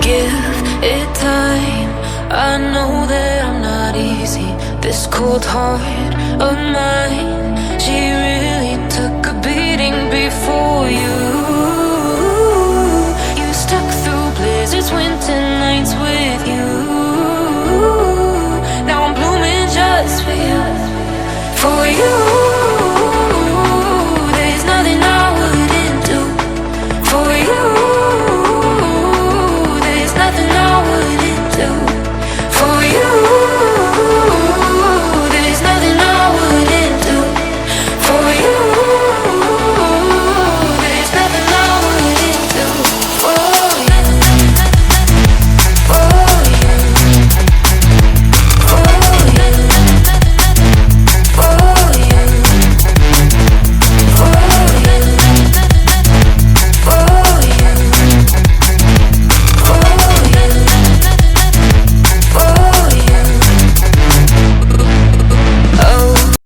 give it time. I know that I'm not easy. This cold heart of mine, she really took a beating before you. You stuck through blizzards, winter nights with you. Now I'm blooming just for you, for you.